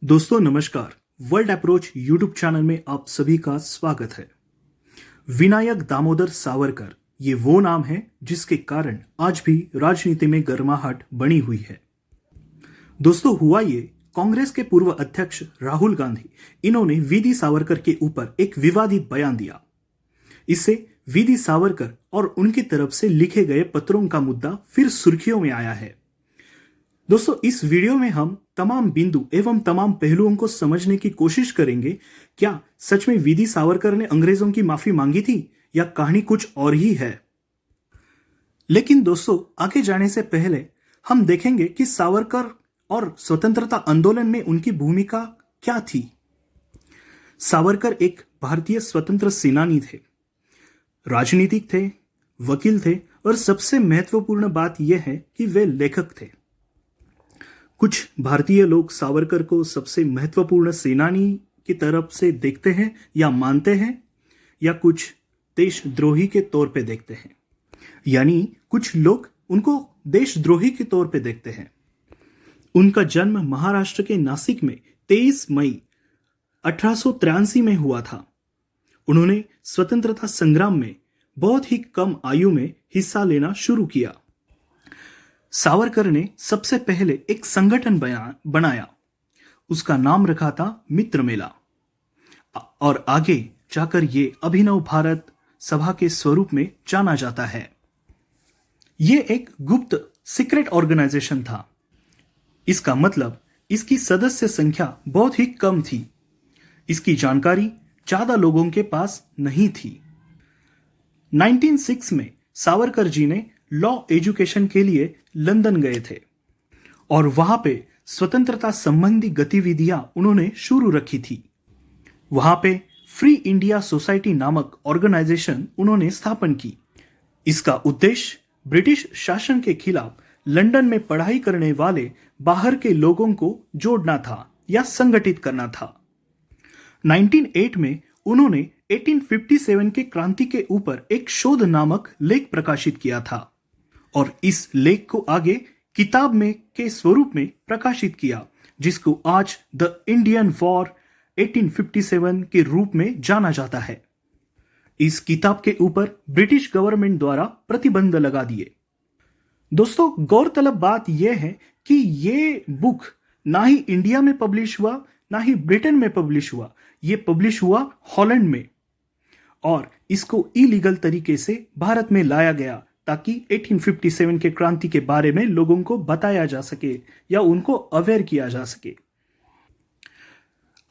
दोस्तों नमस्कार। World approach YouTube channel में आप सभी का स्वागत है। विनायक दामोदर सावरकर ये वो नाम है जिसके कारण आज भी राजनीति में गर्माहट बनी हुई है। दोस्तों हुआ ये, कांग्रेस के पूर्व अध्यक्ष राहुल गांधी इन्होंने वीडी सावरकर के ऊपर एक विवादित बयान दिया। इससे वीडी सावरकर और उनकी तरफ से लिखे गए पत्रों का मुद्दा फिर सुर्खियों में आया है। दोस्तों इस वीडियो में हम तमाम बिंदु एवं तमाम पहलुओं को समझने की कोशिश करेंगे। क्या सच में वीडी सावरकर ने अंग्रेजों की माफी मांगी थी या कहानी कुछ और ही है। लेकिन दोस्तों आगे जाने से पहले हम देखेंगे कि सावरकर और स्वतंत्रता आंदोलन में उनकी भूमिका क्या थी। सावरकर एक भारतीय स्वतंत्र सेनानी थे, राजनीतिक थे, वकील थे और सबसे महत्वपूर्ण बात यह है कि वे लेखक थे। कुछ भारतीय लोग सावरकर को सबसे महत्वपूर्ण सेनानी की तरफ से देखते हैं या मानते हैं, या कुछ देशद्रोही के तौर पे देखते हैं, यानी कुछ लोग उनको देशद्रोही के तौर पे देखते हैं। उनका जन्म महाराष्ट्र के नासिक में 23 मई 1883 में हुआ था। उन्होंने स्वतंत्रता संग्राम में बहुत ही कम आयु में हिस्सा लेना शुरू किया। सावरकर ने सबसे पहले एक संगठन बनाया, उसका नाम रखा था मित्र मेला, और आगे जाकर ये अभिनव भारत सभा के स्वरूप में जाना जाता है। ये एक गुप्त सीक्रेट ऑर्गेनाइजेशन था। इसका मतलब इसकी सदस्य संख्या बहुत ही कम थी। इसकी जानकारी ज्यादा लोगों के पास नहीं थी। 1906 में सावरकर जी ने लॉ एजुकेशन के लिए लंदन गए थे और वहां पे स्वतंत्रता संबंधी गतिविधियां उन्होंने शुरू रखी थी। वहां पे फ्री इंडिया सोसाइटी नामक ऑर्गेनाइजेशन उन्होंने स्थापन की। इसका उद्देश्य ब्रिटिश शासन के खिलाफ लंदन में पढ़ाई करने वाले बाहर के लोगों को जोड़ना था या संगठित करना था। 1908 में उन्होंने 1857 के क्रांति के ऊपर एक शोध नामक लेख प्रकाशित किया था और इस लेख को आगे किताब में के स्वरूप में प्रकाशित किया, जिसको आज द इंडियन वॉर 1857 के रूप में जाना जाता है। इस किताब के ऊपर ब्रिटिश गवर्नमेंट द्वारा प्रतिबंध लगा दिए। दोस्तों गौरतलब बात यह है कि ये बुक ना ही इंडिया में पब्लिश हुआ ना ही ब्रिटेन में पब्लिश हुआ, ये पब्लिश हुआ हॉलैंड में, और इसको इलीगल तरीके से भारत में लाया गया ताकि 1857 के क्रांति के बारे में लोगों को बताया जा सके या उनको अवेयर किया जा सके।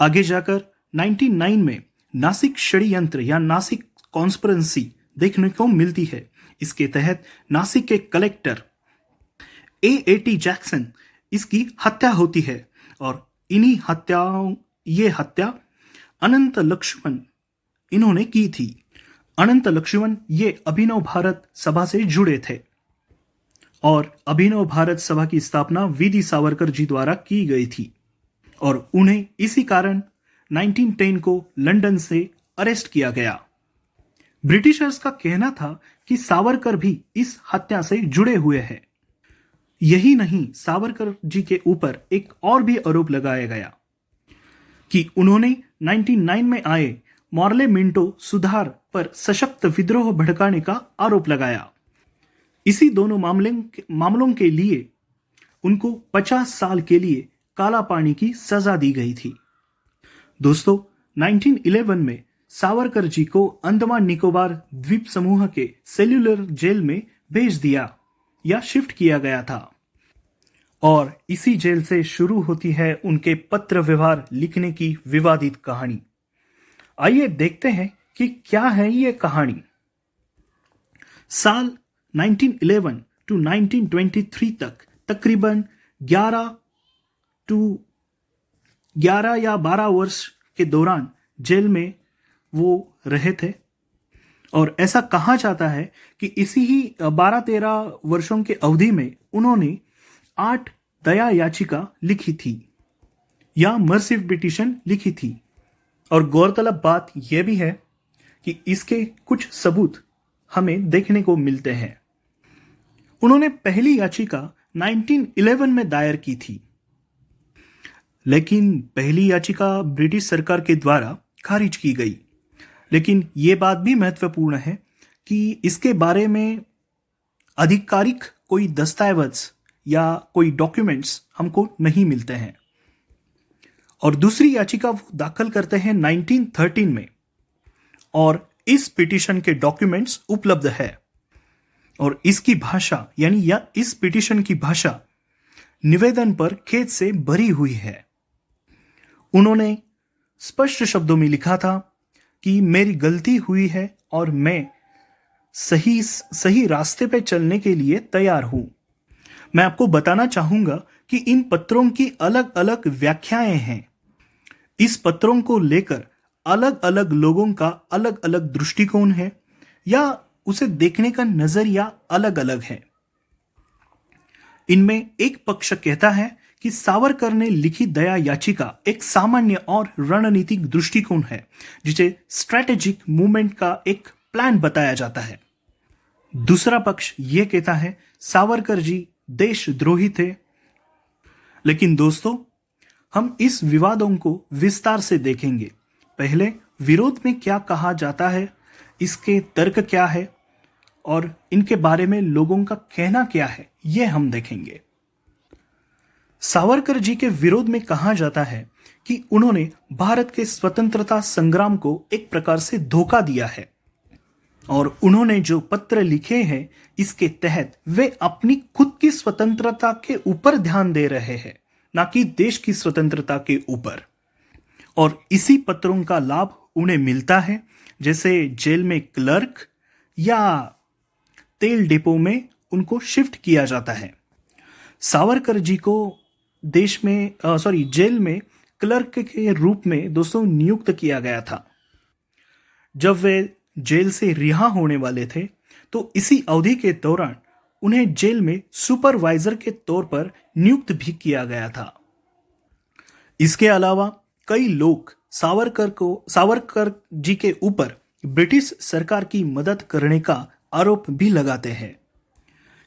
आगे जाकर 1909 में नासिक षड्यंत्र या नासिक कॉन्स्पिरेसी देखने को मिलती है। इसके तहत नासिक के कलेक्टर A.A.T. जैक्सन इसकी हत्या होती है और ये हत्या अनंत लक्ष्मण इन्होंने की थी। अनंत लक्ष्मण ये अभिनव भारत सभा से जुड़े थे और अभिनव भारत सभा की स्थापना वीडी सावरकर जी द्वारा की गई थी और उन्हें इसी कारण 1910 को लंदन से अरेस्ट किया गया। ब्रिटिशर्स का कहना था कि सावरकर भी इस हत्या से जुड़े हुए हैं। यही नहीं, सावरकर जी के ऊपर एक और भी आरोप लगाया गया कि उन्होंने 1909 में आए मॉर्ले मिंटो सुधार पर सशक्त विद्रोह भड़काने का आरोप लगाया। इसी दोनों मामलों के लिए उनको 50 साल के लिए काला पानी की सजा दी गई थी। दोस्तों 1911 में सावरकर जी को अंडमान निकोबार द्वीप समूह के सेल्यूलर जेल में भेज दिया या शिफ्ट किया गया था और इसी जेल से शुरू होती है उनके पत्र व्यवहार लिखने की विवादित कहानी। आइए देखते हैं कि क्या है ये कहानी। साल 1911 टू 1923 तक तकरीबन 11 या 12 वर्ष के दौरान जेल में वो रहे थे और ऐसा कहा जाता है कि इसी ही 12-13 वर्षों के अवधि में उन्होंने 8 दया याचिका लिखी थी या मर्सिव पिटीशन लिखी थी। और गौरतलब बात यह भी है कि इसके कुछ सबूत हमें देखने को मिलते हैं। उन्होंने पहली याचिका 1911 में दायर की थी, लेकिन पहली याचिका ब्रिटिश सरकार के द्वारा खारिज की गई। लेकिन ये बात भी महत्वपूर्ण है कि इसके बारे में आधिकारिक कोई दस्तावेज या कोई डॉक्यूमेंट्स हमको नहीं मिलते हैं। और दूसरी याचिका वो दाखिल करते हैं 1913 में, और इस पिटीशन के डॉक्यूमेंट्स उपलब्ध है। और इसकी भाषा या इस पिटीशन की भाषा निवेदन पर खेद से भरी हुई है। उन्होंने स्पष्ट शब्दों में लिखा था कि मेरी गलती हुई है और मैं सही रास्ते पे चलने के लिए तैयार हूं। मैं आपको बताना चाहूंगा कि इन पत्रों की अलग अलग व्याख्याएं हैं। इस पत्रों को लेकर अलग अलग लोगों का अलग अलग दृष्टिकोण है या उसे देखने का नजरिया अलग अलग है। इनमें एक पक्ष कहता है कि सावरकर ने लिखी दया याचिका एक सामान्य और रणनीतिक दृष्टिकोण है, जिसे स्ट्रैटेजिक मूवमेंट का एक प्लान बताया जाता है। दूसरा पक्ष यह कहता है सावरकर जी देशद्रोही थे। लेकिन दोस्तों, हम इस विवादों को विस्तार से देखेंगे। पहले विरोध में क्या कहा जाता है, इसके तर्क क्या है और इनके बारे में लोगों का कहना क्या है, यह हम देखेंगे। सावरकर जी के विरोध में कहा जाता है कि उन्होंने भारत के स्वतंत्रता संग्राम को एक प्रकार से धोखा दिया है, और उन्होंने जो पत्र लिखे हैं इसके तहत वे अपनी खुद की स्वतंत्रता के ऊपर ध्यान दे रहे हैं, ना कि देश की स्वतंत्रता के ऊपर। और इसी पत्रों का लाभ उन्हें मिलता है, जैसे जेल में क्लर्क या तेल डिपो में उनको शिफ्ट किया जाता है। सावरकर जी को जेल में क्लर्क के रूप में दोस्तों नियुक्त किया गया था। जब वे जेल से रिहा होने वाले थे तो इसी अवधि के दौरान उन्हें जेल में सुपरवाइजर के तौर पर नियुक्त भी किया गया था। इसके अलावा कई लोग सावरकर जी के ऊपर ब्रिटिश सरकार की मदद करने का आरोप भी लगाते हैं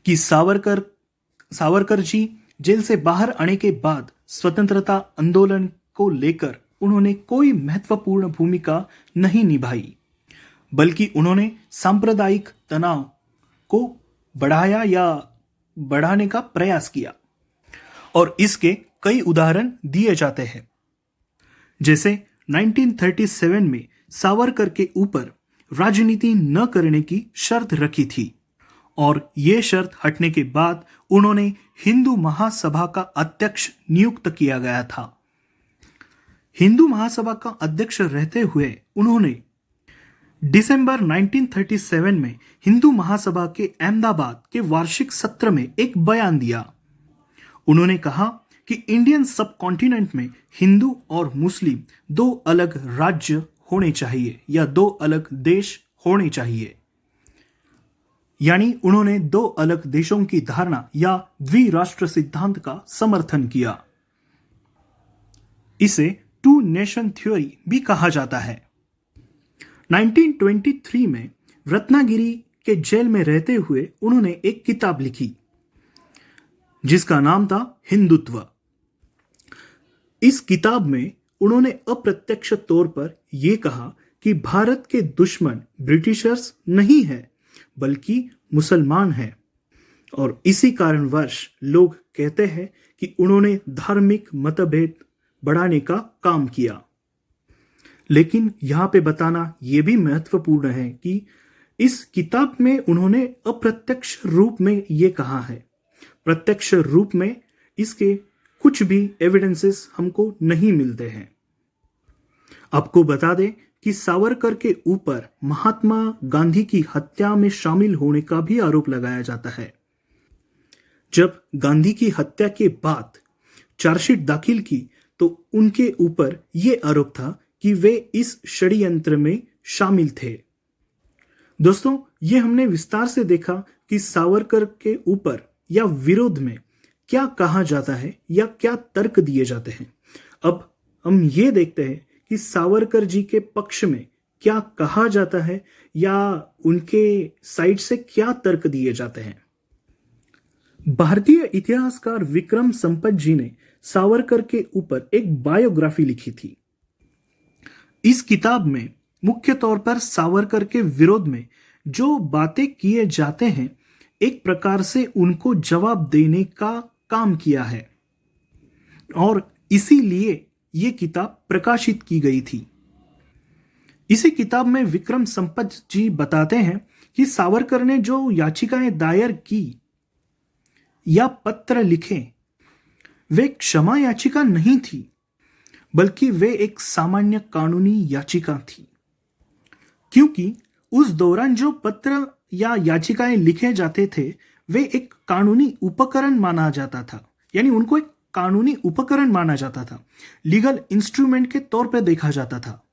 कि सावरकर जी जेल से बाहर आने के बाद स्वतंत्रता आंदोलन को लेकर उन्होंने कोई महत्वपूर्ण भूमिका नहीं निभाई, बल्कि उन्होंने सांप्रदायिक तनाव को बढ़ाया या बढ़ाने का प्रयास किया। और इसके कई उदाहरण दिए जाते हैं। जैसे 1937 में सावरकर के ऊपर राजनीति न करने की शर्त रखी थी, और ये शर्त हटने के बाद उन्होंने हिंदू महासभा का अध्यक्ष नियुक्त किया गया था। हिंदू महासभा का अध्यक्ष रहते हुए उन्होंने दिसंबर 1937 में हिंदू महासभा के अहमदाबाद के वार्षिक सत्र में एक बयान दिया। उन्होंने कहा कि इंडियन सब कॉन्टिनेंट में हिंदू और मुस्लिम दो अलग राज्य होने चाहिए या दो अलग देश होने चाहिए। यानी उन्होंने दो अलग देशों की धारणा या द्विराष्ट्र सिद्धांत का समर्थन किया। इसे टू नेशन थ्योरी भी कहा जाता है। 1923 में रत्नागिरी के जेल में रहते हुए उन्होंने एक किताब लिखी जिसका नाम था हिंदुत्व। इस किताब में उन्होंने अप्रत्यक्ष तौर पर यह कहा कि भारत के दुश्मन ब्रिटिशर्स नहीं है बल्कि मुसलमान हैं, और इसी कारणवश लोग कहते हैं कि उन्होंने धार्मिक मतभेद बढ़ाने का काम किया। लेकिन यहां पे बताना यह भी महत्वपूर्ण है कि इस किताब में उन्होंने अप्रत्यक्ष रूप में यह कहा है, प्रत्यक्ष रूप में इसके कुछ भी एविडेंसेस हमको नहीं मिलते हैं। आपको बता दें कि सावरकर के ऊपर महात्मा गांधी की हत्या में शामिल होने का भी आरोप लगाया जाता है। जब गांधी की हत्या के बाद चार्जशीट दाखिल की तो उनके ऊपर यह आरोप था कि वे इस षड्यंत्र में शामिल थे। दोस्तों, ये हमने विस्तार से देखा कि सावरकर के ऊपर या विरोध में क्या कहा जाता है या क्या तर्क दिए जाते हैं। अब हम ये देखते हैं कि सावरकर जी के पक्ष में क्या कहा जाता है या उनके साइड से क्या तर्क दिए जाते हैं। भारतीय इतिहासकार विक्रम संपत जी ने सावरकर के ऊपर एक बायोग्राफी लिखी थी। इस किताब में मुख्य तौर पर सावरकर के विरोध में जो बातें किए जाते हैं, एक प्रकार से उनको जवाब देने का काम किया है और इसीलिए ये किताब प्रकाशित की गई थी। इसी किताब में विक्रम संपत जी बताते हैं कि सावरकर ने जो याचिकाएं दायर की या पत्र लिखे, वे क्षमा याचिका नहीं थी, बल्कि वे एक सामान्य कानूनी याचिका थी। क्योंकि उस दौरान जो पत्र या याचिकाएं लिखे जाते थे, वे एक कानूनी उपकरण माना जाता था, यानी उनको एक कानूनी उपकरण माना जाता था, लीगल इंस्ट्रूमेंट के तौर पर देखा जाता था।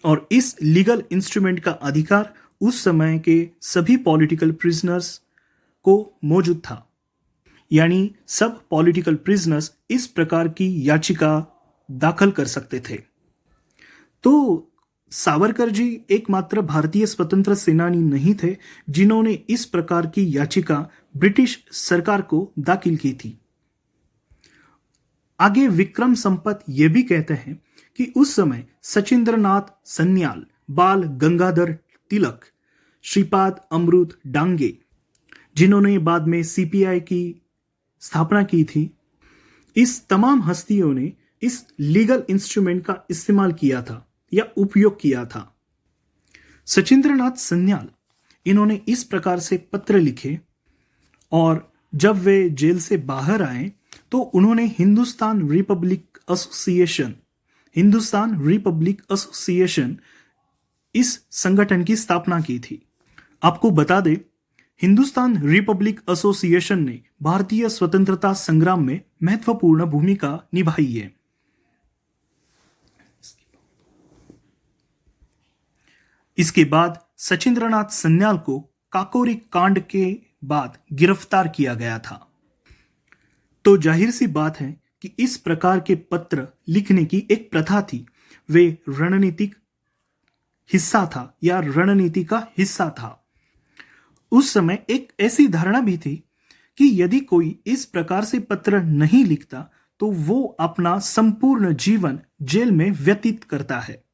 और इस लीगल इंस्ट्रूमेंट का अधिकार उस समय के सभी पॉलिटिकल प्रिजनर्स को मौजूद था, यानी सब पॉलिटिकल प्रिजनर्स इस प्रकार की याचिका दाखिल कर सकते थे। तो सावरकर जी एकमात्र भारतीय स्वतंत्र सेनानी नहीं थे जिन्होंने इस प्रकार की याचिका ब्रिटिश सरकार को दाखिल की थी। आगे विक्रम संपत ये भी कहते हैं कि उस समय सचिंद्रनाथ सन्याल, बाल गंगाधर तिलक, श्रीपाद अमृत डांगे, जिन्होंने बाद में सीपीआई की स्थापना की थी, इस तमाम हस्तियों ने इस लीगल इंस्ट्रूमेंट का इस्तेमाल किया था या उपयोग किया था। सचिंद्रनाथ सन्याल, इन्होंने इस प्रकार से पत्र लिखे और जब वे जेल से बाहर आए तो उन्होंने हिंदुस्तान रिपब्लिक एसोसिएशन इस संगठन की स्थापना की थी। आपको बता दें, हिंदुस्तान रिपब्लिक एसोसिएशन ने भारतीय स्वतंत्रता संग्राम में महत्वपूर्ण भूमिका निभाई है। इसके बाद सचिंद्रनाथ सन्याल को काकोरी कांड के बाद गिरफ्तार किया गया था। तो जाहिर सी बात है कि इस प्रकार के पत्र लिखने की एक प्रथा थी, वे रणनीतिक हिस्सा था या रणनीति का हिस्सा था। उस समय एक ऐसी धारणा भी थी कि यदि कोई इस प्रकार से पत्र नहीं लिखता तो वो अपना संपूर्ण जीवन जेल में व्यतीत करता है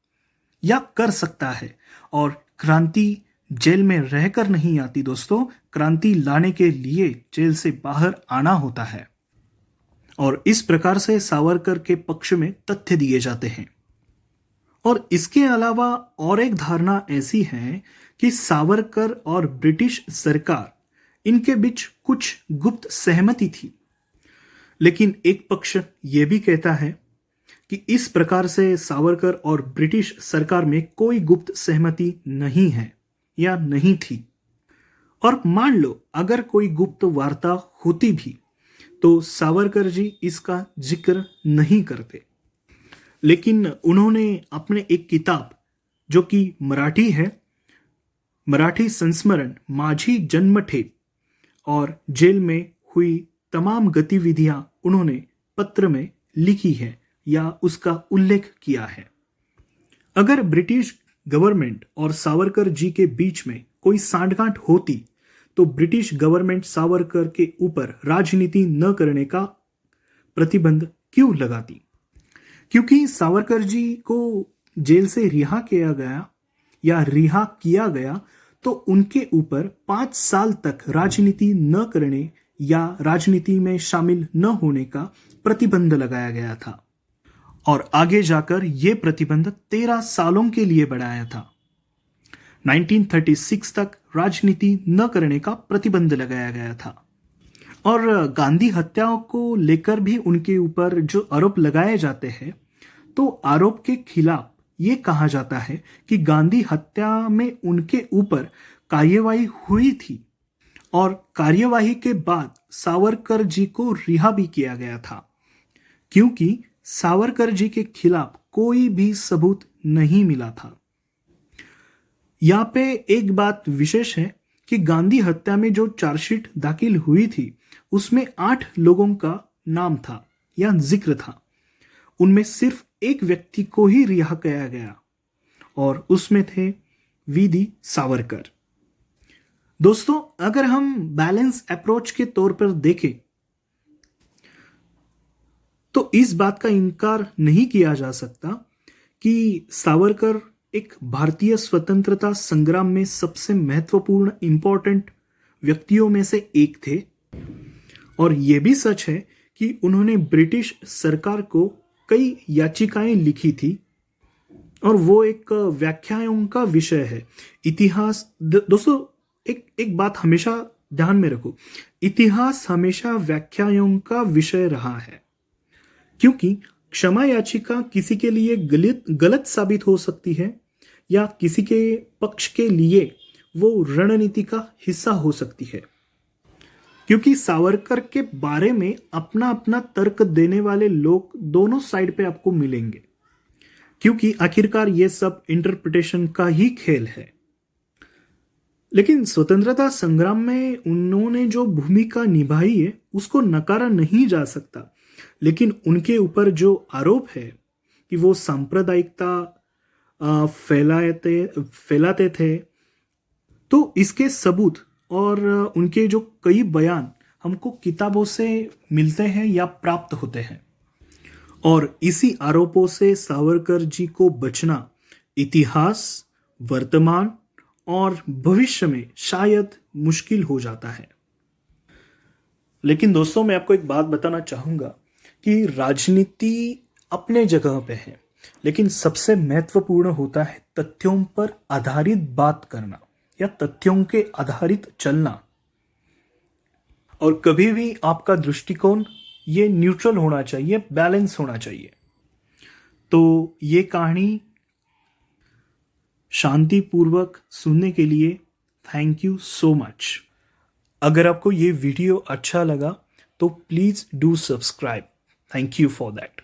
या कर सकता है, और क्रांति जेल में रहकर नहीं आती दोस्तों, क्रांति लाने के लिए जेल से बाहर आना होता है। और इस प्रकार से सावरकर के पक्ष में तथ्य दिए जाते हैं। और इसके अलावा और एक धारणा ऐसी है कि सावरकर और ब्रिटिश सरकार, इनके बीच कुछ गुप्त सहमति थी, लेकिन एक पक्ष यह भी कहता है कि इस प्रकार से सावरकर और ब्रिटिश सरकार में कोई गुप्त सहमति नहीं है या नहीं थी। और मान लो अगर कोई गुप्त वार्ता होती भी तो सावरकर जी इसका जिक्र नहीं करते, लेकिन उन्होंने अपने एक किताब जो कि मराठी है, मराठी संस्मरण माझी जन्मठेप, और जेल में हुई तमाम गतिविधियां उन्होंने पत्र में लिखी है या उसका उल्लेख किया है। अगर ब्रिटिश गवर्नमेंट और सावरकर जी के बीच में कोई सांठगांठ होती तो ब्रिटिश गवर्नमेंट सावरकर के ऊपर राजनीति न करने का प्रतिबंध क्यों लगाती? क्योंकि सावरकर जी को जेल से रिहा किया गया तो उनके ऊपर 5 साल तक राजनीति न करने या राजनीति में शामिल न होने का प्रतिबंध लगाया गया था, और आगे जाकर यह प्रतिबंध 13 सालों के लिए बढ़ाया था। 1936 तक राजनीति न करने का प्रतिबंध लगाया गया था। और गांधी हत्याओं को लेकर भी उनके ऊपर जो आरोप लगाए जाते हैं, तो आरोप के खिलाफ ये कहा जाता है कि गांधी हत्या में उनके ऊपर कार्यवाही हुई थी और कार्यवाही के बाद सावरकर जी को रिहा भी किया गया था, क्योंकि सावरकर जी के खिलाफ कोई भी सबूत नहीं मिला था। यहाँ पे एक बात विशेष है कि गांधी हत्या में जो चार्जशीट दाखिल हुई थी उसमें 8 लोगों का नाम था या जिक्र था। उनमें सिर्फ एक व्यक्ति को ही रिहा किया गया और उसमें थे वीडी सावरकर। दोस्तों, अगर हम बैलेंस अप्रोच के तौर पर देखें तो इस बात का इनकार नहीं किया जा सकता कि सावरकर एक भारतीय स्वतंत्रता संग्राम में सबसे महत्वपूर्ण इंपॉर्टेंट व्यक्तियों में से एक थे। और यह भी सच है कि उन्होंने ब्रिटिश सरकार को कई याचिकाएं लिखी थी और वो एक व्याख्याओं का विषय है। इतिहास दोस्तों, एक बात हमेशा ध्यान में रखो, इतिहास हमेशा व्याख्याओं का विषय रहा है, क्योंकि क्षमा याचिका किसी के लिए गलत साबित हो सकती है या किसी के पक्ष के लिए वो रणनीति का हिस्सा हो सकती है। क्योंकि सावरकर के बारे में अपना अपना तर्क देने वाले लोग दोनों साइड पे आपको मिलेंगे, क्योंकि आखिरकार ये सब इंटरप्रिटेशन का ही खेल है। लेकिन स्वतंत्रता संग्राम में उन्होंने जो भूमिका निभाई है उसको नकारा नहीं जा सकता। लेकिन उनके ऊपर जो आरोप है कि वो सांप्रदायिकता फैलाते थे, तो इसके सबूत और उनके जो कई बयान हमको किताबों से मिलते हैं या प्राप्त होते हैं। और इसी आरोपों से सावरकर जी को बचना इतिहास, वर्तमान और भविष्य में शायद मुश्किल हो जाता है। लेकिन दोस्तों, मैं आपको एक बात बताना चाहूंगा कि राजनीति अपने जगह पे है, लेकिन सबसे महत्वपूर्ण होता है तथ्यों पर आधारित बात करना या तथ्यों के आधारित चलना। और कभी भी आपका दृष्टिकोण ये न्यूट्रल होना चाहिए, बैलेंस होना चाहिए। तो ये कहानी शांतिपूर्वक सुनने के लिए थैंक यू सो मच। अगर आपको ये वीडियो अच्छा लगा तो please do subscribe. Thank you for that.